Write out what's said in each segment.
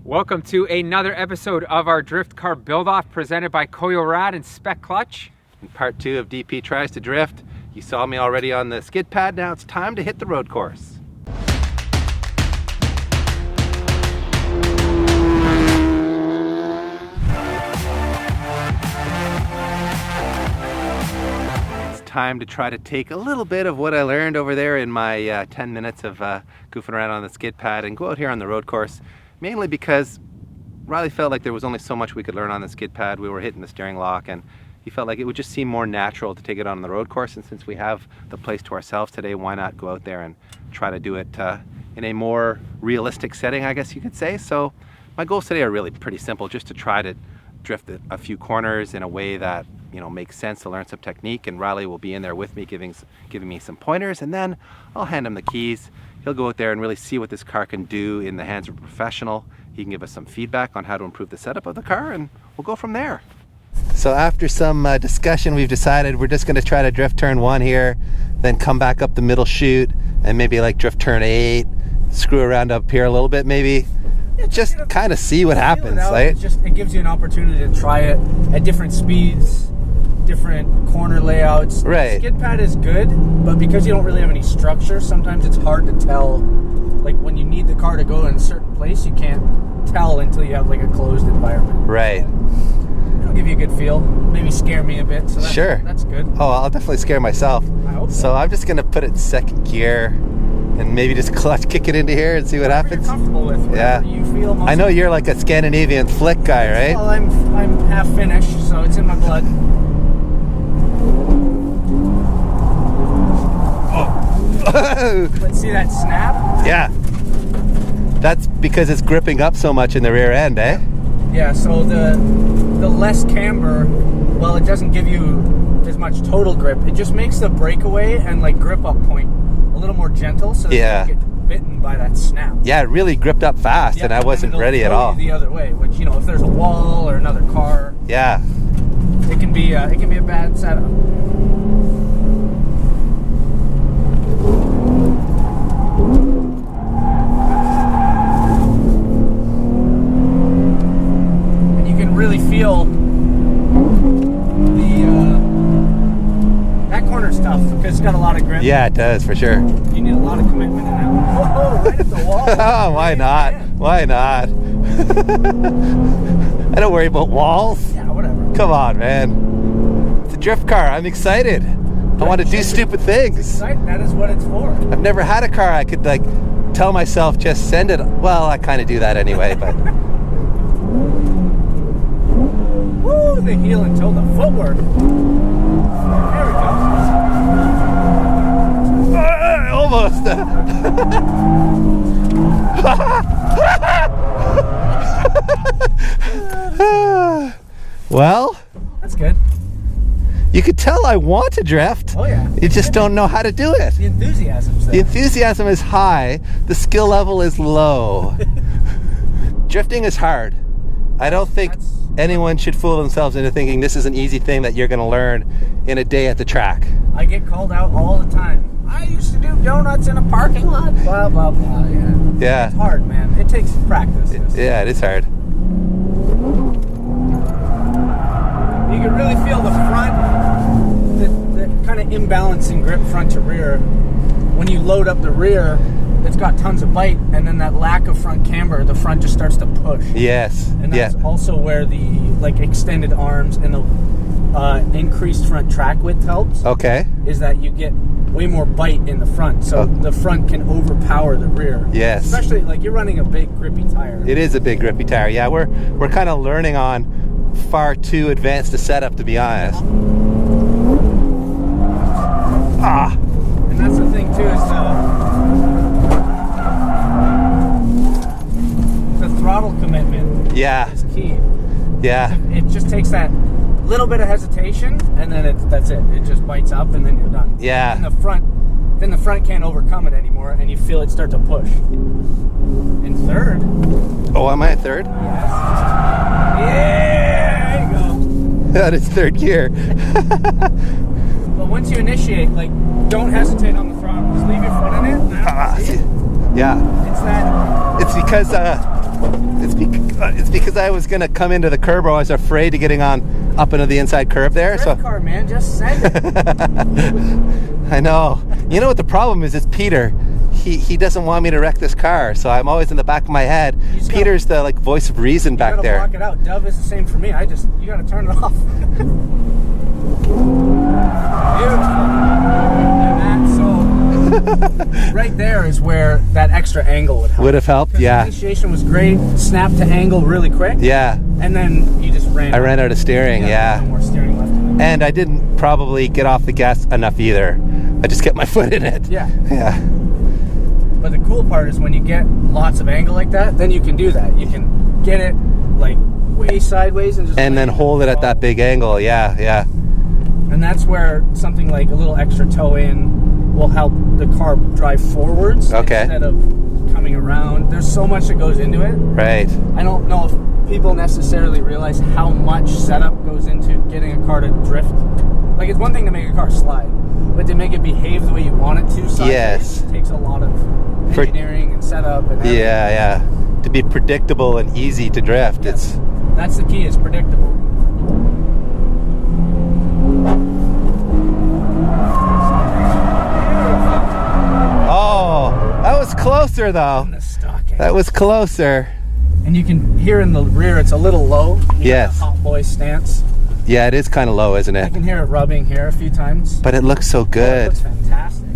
Welcome to another episode of our drift car build-off presented by Koyo Rad and Spec Clutch. In part 2 of DP Tries to Drift. You saw me already on the skid pad, now it's time to hit the road course. It's time to try to take a little bit of what I learned over there in my 10 minutes of goofing around on the skid pad and go out here on the road course. Mainly because Riley felt like there was only so much we could learn on the skid pad. We were hitting the steering lock and he felt like it would just seem more natural to take it on the road course. And since we have the place to ourselves today, why not go out there and try to do it in a more realistic setting, I guess you could say. So my goals today are really pretty simple, just to try to drift a few corners in a way that, you know, makes sense, to learn some technique. And Riley will be in there with me giving me some pointers, and then I'll hand him the keys. He'll go out there and really see what this car can do in the hands of a professional. He can give us some feedback on how to improve the setup of the car, and we'll go from there. So after some discussion, we've decided we're just going to try to drift turn 1 here, then come back up the middle chute, and maybe like drift turn 8, screw around up here a little bit maybe. Just kind of see what happens, right? It gives you an opportunity to try it at different speeds, different corner layouts. Right. Skid pad is good, but because you don't really have any structure, sometimes it's hard to tell. Like when you need the car to go in a certain place, you can't tell until you have like a closed environment. Right. It'll give you a good feel. Maybe scare me a bit. So that's good. Oh, I'll definitely scare myself. I hope so. So I'm just gonna put it in second gear and maybe just clutch kick it into here and see what happens. You're comfortable with whatever you feel most. I know you're like a Scandinavian flick guy, right? Well, I'm half Finnish, so it's in my blood. Let's see that snap. Yeah. That's because it's gripping up so much in the rear end, eh? Yeah, so the less camber, well, it doesn't give you as much total grip. It just makes the breakaway and like grip up point a little more gentle, so that you don't get bitten by that snap. Yeah, it really gripped up fast, and I wasn't ready at all. The other way, which, you know, if there's a wall or another car, yeah, it can be a bad setup. And you can really feel that corner's tough because it's got a lot of grip. Yeah, it does, for sure. You need a lot of commitment in that one. Whoa, right at the wall. Oh, why not? Man. Why not? I don't worry about walls. Yeah, whatever. Come on, man. It's a drift car. I'm excited. I want to do stupid things. It's exciting. That is what it's for. I've never had a car I could like tell myself just send it. Well, I kind of do that anyway, but. Woo, the heel and toe, the footwork. There we go. Almost. Well, that's good. You could tell I want to drift. Oh yeah. You just don't know how to do it. The enthusiasm's there. The enthusiasm is high. The skill level is low. Drifting is hard. I don't think anyone should fool themselves into thinking this is an easy thing that you're going to learn in a day at the track. I get called out all the time. I used to do donuts in a parking lot. Blah, blah, blah. Yeah. It's hard, man. It takes practice. Yeah, it is hard. You can really feel the front, the kind of imbalance in grip front to rear. When you load up the rear, it's got tons of bite, and then that lack of front camber, the front just starts to push. Yes. And that's also where the like extended arms and the increased front track width helps. Okay. Is that you get way more bite in the front, so the front can overpower the rear. Yes. Especially like you're running a big grippy tire. It is a big grippy tire. Yeah, we're kind of learning on far too advanced a setup, to be honest. And that's the thing too, is the throttle commitment. Yeah. Is key. Yeah. It just takes that little bit of hesitation, and then that's it. It just bites up, and then you're done. Yeah. And the front can't overcome it anymore, and you feel it start to push. In third. Oh, am I at third? Yes. Yeah, there you go. That is third gear. But once you initiate, like, don't hesitate on the throttle. Just leave your foot in it. See it? Yeah. It's that. It's because It's because I was gonna come into the curb, or I was afraid of getting on up into the inside curb there. Drift car, man, just send it. I know. You know what the problem is? It's Peter. He doesn't want me to wreck this car, so I'm always in the back of my head. Peter's the like voice of reason back there. You gotta block it out. Dove is the same for me. You gotta turn it off. Beautiful. And that, so right there is where that extra angle would help. Would have helped, yeah. The initiation was great. Snap to angle really quick. Yeah. And then you just ran. I ran out of steering, yeah. No more steering left in it. And I didn't probably get off the gas enough either. I just kept my foot in it. Yeah. Yeah. But the cool part is when you get lots of angle like that, then you can do that. You can get it like way sideways and just then hold it at that big angle. Yeah, yeah. And that's where something like a little extra toe in will help the car drive forwards instead of coming around. There's so much that goes into it. Right. I don't know if people necessarily realize how much setup goes into getting a car to drift. Like, it's one thing to make a car slide, but to make it behave the way you want it to sideways, it takes a lot of engineering and setup and everything. Yeah, yeah. To be predictable and easy to drift. Yes. That's the key, is predictable. Oh, that was closer though. That was closer. And you can hear in the rear it's a little low. Yes. Hot boy stance. Yeah, it is kind of low, isn't it? I can hear it rubbing here a few times. But it looks so good. It looks fantastic.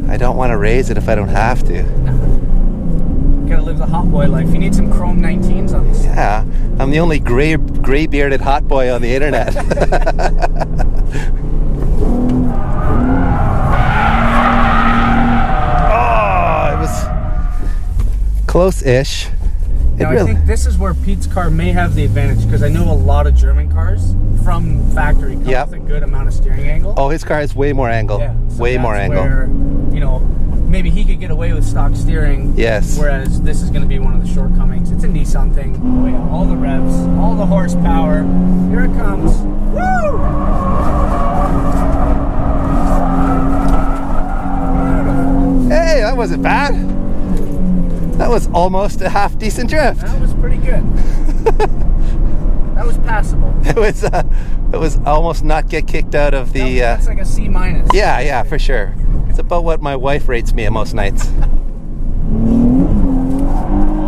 I don't want to raise it if I don't have to. No. Gotta live the hot boy life. You need some chrome 19s on this. Yeah, I'm the only gray bearded hot boy on the internet. Oh, it was close-ish. Now, I think this is where Pete's car may have the advantage, because I know a lot of German cars from factory come with a good amount of steering angle. Oh, his car has way more angle. Yeah, so way more angle. Where, you know, maybe he could get away with stock steering. Yes. Whereas this is going to be one of the shortcomings. It's a Nissan thing. Oh yeah, all the revs, all the horsepower. Here it comes. Woo! Hey, that wasn't bad. That was almost a half decent drift. That was pretty good. That was passable. It was almost not get kicked out of the. That's like a C-. Yeah, yeah, for sure. It's about what my wife rates me at most nights. Oh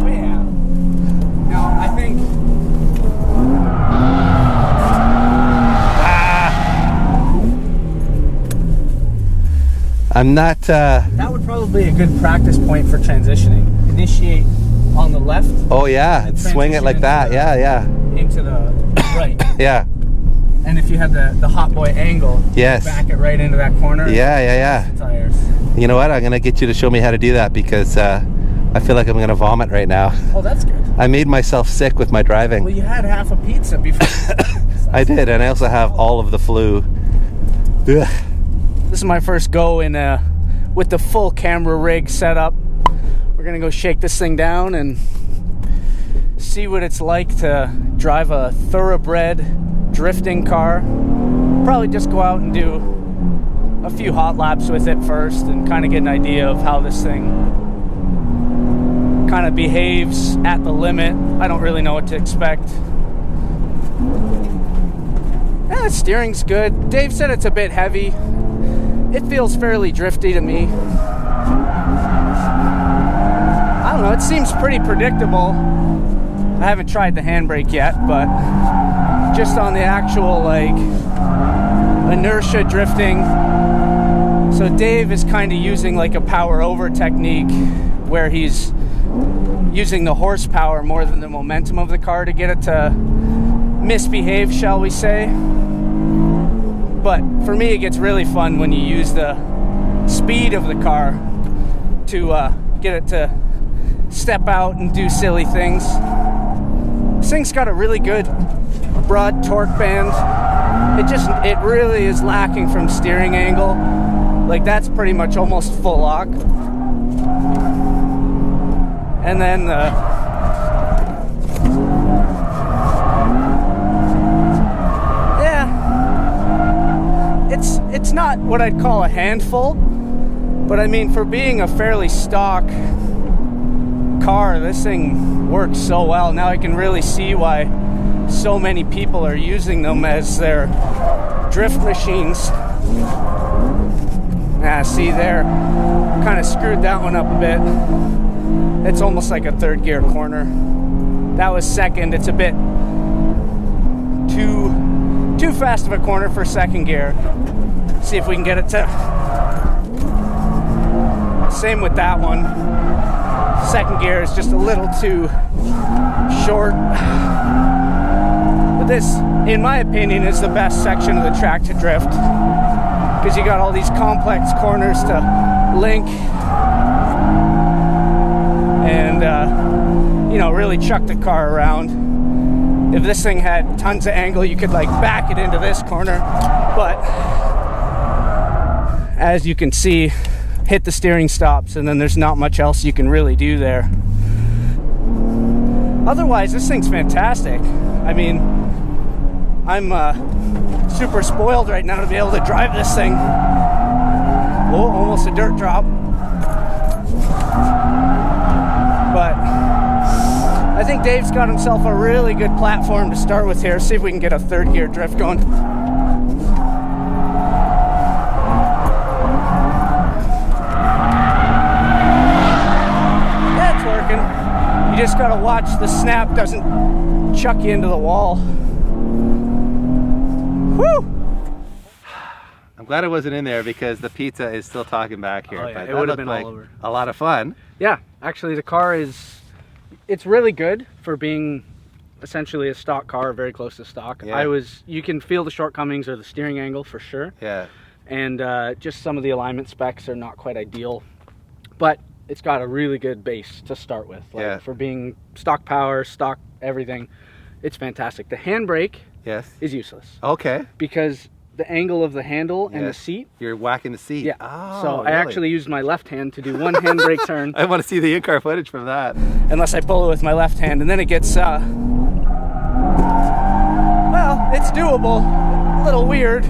yeah. Now I think. I'm not. That would probably be a good practice point for transitioning. Initiate on the left. Oh yeah, and swing it like that. Yeah, yeah. Into the right. Yeah. And if you had the hot boy angle, yes, back it right into that corner. Yeah, yeah, yeah. Tires. You know what? I'm gonna get you to show me how to do that, because I feel like I'm gonna vomit right now. Oh, that's good. I made myself sick with my driving. Well, you had half a pizza before. I did, and I also have all of the flu. Ugh. This is my first go in with the full camera rig set up. We're gonna go shake this thing down and see what it's like to drive a thoroughbred drifting car. Probably just go out and do a few hot laps with it first and kind of get an idea of how this thing kind of behaves at the limit. I don't really know what to expect. Yeah, the steering's good. Dave said it's a bit heavy. It feels fairly drifty to me. I don't know, it seems pretty predictable. I haven't tried the handbrake yet, but just on the actual like inertia drifting. So Dave is kind of using like a power over technique where he's using the horsepower more than the momentum of the car to get it to misbehave, shall we say. But for me, it gets really fun when you use the speed of the car to get it to step out and do silly things. This thing's got a really good broad torque band. It really is lacking from steering angle. Like, that's pretty much almost full lock. And then it's not what I'd call a handful, but I mean, for being a fairly stock car. This thing works so well. Now I can really see why so many people are using them as their drift machines. See there, kind of screwed that one up a bit. It's almost like a third gear corner. That was second. It's a bit too fast of a corner for second gear. See if we can get it to. Same with that one. Second gear is just a little too short. But this, in my opinion, is the best section of the track to drift, because you got all these complex corners to link and you know, really chuck the car around. If this thing had tons of angle, you could like back it into this corner, but as you can see, hit the steering stops and then there's not much else you can really do there. Otherwise, this thing's fantastic. I mean, I'm super spoiled right now to be able to drive this thing. Oh, almost a dirt drop. But I think Dave's got himself a really good platform to start with here. See if we can get a third gear drift going. That's working. You just gotta watch the snap doesn't chuck you into the wall. Woo! I'm glad I wasn't in there because the pizza is still talking back here. Oh, yeah, but it that would have looked been like all over. a lot of fun. Yeah, actually the car it's really good for being essentially a stock car, very close to stock. Yeah. You can feel the shortcomings of the steering angle for sure. Yeah. And just some of the alignment specs are not quite ideal, but it's got a really good base to start with. Like, Yeah. for being stock power, stock everything, it's fantastic. The handbrake Yes. is useless Okay. because the angle of the handle and the Yes. seat. You're whacking the seat. Yeah. Oh, So I really? actually used my left hand to do one handbrake turn. I want to see the in-car footage from that. Unless I pull it with my left hand, and then it gets well, it's doable. A little weird.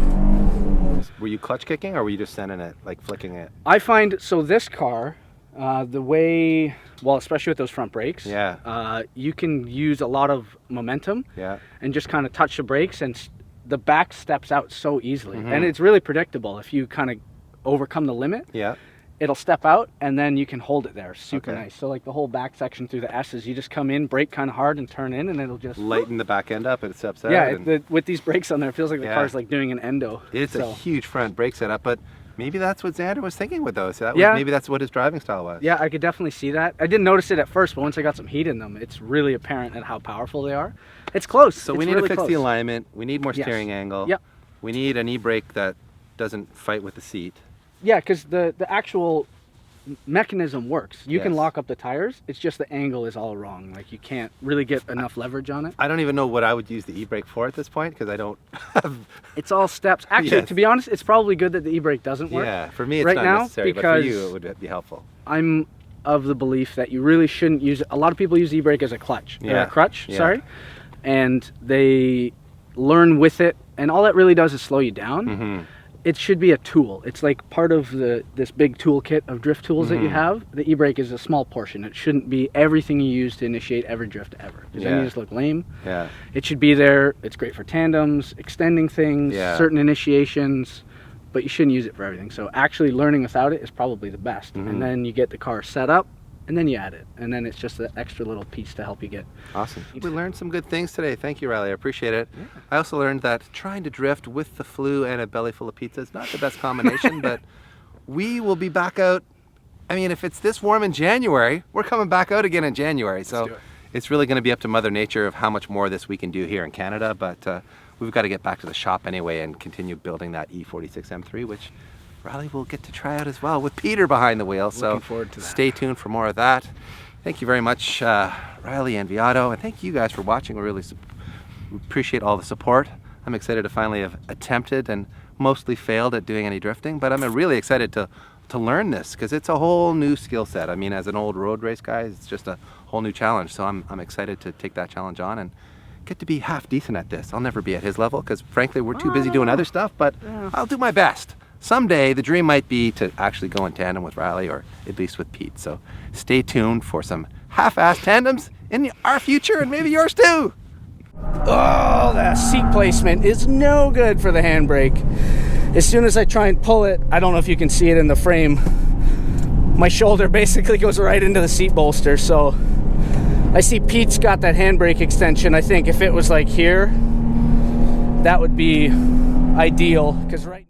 Were you clutch kicking or were you just sending it, like flicking it? I find, so this car, the way, well, especially with those front brakes, Yeah. you can use a lot of momentum Yeah. and just kind of touch the brakes, and the back steps out so easily. Mhm. And it's really predictable. If you kind of overcome the limit, Yeah. it'll step out and then you can hold it there. Super Okay. nice. So like the whole back section through the S's, you just come in, brake kind of hard and turn in, and it'll just Lighten the back end up and it steps out. yeah, and with these brakes on there, it feels like the Yeah. car's like doing an endo. it's a So, huge front brake setup, but maybe that's what Xander was thinking with those. Yeah. Maybe that's what his driving style was. yeah, I could definitely see that. I didn't notice it at first, but once I got some heat in them, it's really apparent at how powerful they are. It's close. So It's we need really to fix close. the alignment. We need more Yes. steering angle. Yep. We need an e-brake that doesn't fight with the seat. Yeah, because the actual mechanism works. You can Yes. lock up the tires. It's just the angle is all wrong. Like you can't really get enough leverage on it. I don't even know what I would use the e-brake for at this point because I don't have. It's all steps. Actually, Yes. to be honest, it's probably good that the e-brake doesn't work. Yeah, for me it's right not now, necessary, but for you because it would be helpful. I'm of the belief that you really shouldn't use it. A lot of people use e-brake as a clutch, or Yeah. a crutch, Yeah. sorry, and they learn with it, and all that really does is slow you down. Mm-hmm. It should be a tool. It's like part of this big toolkit of drift tools that you have. The e-brake is a small portion. It shouldn't be everything you use to initiate every drift ever, because then Yeah. you just look lame. Yeah. It should be there. It's great for tandems, extending things, Yeah. certain initiations, but you shouldn't use it for everything. So actually learning without it is probably the best. Mhm. And then you get the car set up, and then you add it. And then it's just an extra little piece to help you get. Awesome. We learned some good things today. Thank you, Riley. I appreciate it. Yeah. I also learned that trying to drift with the flu and a belly full of pizza is not the best combination, but we will be back out. I mean, if it's this warm in January, we're coming back out again in January. So it's really going to be up to Mother Nature of how much more of this we can do here in Canada. But we've got to get back to the shop anyway and continue building that E46 M3, which Riley will get to try out as well with Peter behind the wheel. So Looking forward to that. Stay tuned for more of that. Thank you very much, Riley and Viato, and thank you guys for watching. We really appreciate all the support. I'm excited to finally have attempted and mostly failed at doing any drifting, but I'm really excited to learn this because it's a whole new skill set. I mean, as an old road race guy, it's just a whole new challenge. So I'm excited to take that challenge on and get to be half decent at this. I'll never be at his level because frankly, we're too busy doing other stuff, but I'll do my best. Someday, the dream might be to actually go in tandem with Riley or at least with Pete. So stay tuned for some half-ass tandems in our future and maybe yours too. Oh, that seat placement is no good for the handbrake. As soon as I try and pull it, I don't know if you can see it in the frame, my shoulder basically goes right into the seat bolster. So I see Pete's got that handbrake extension. I think if it was like here, that would be ideal, because right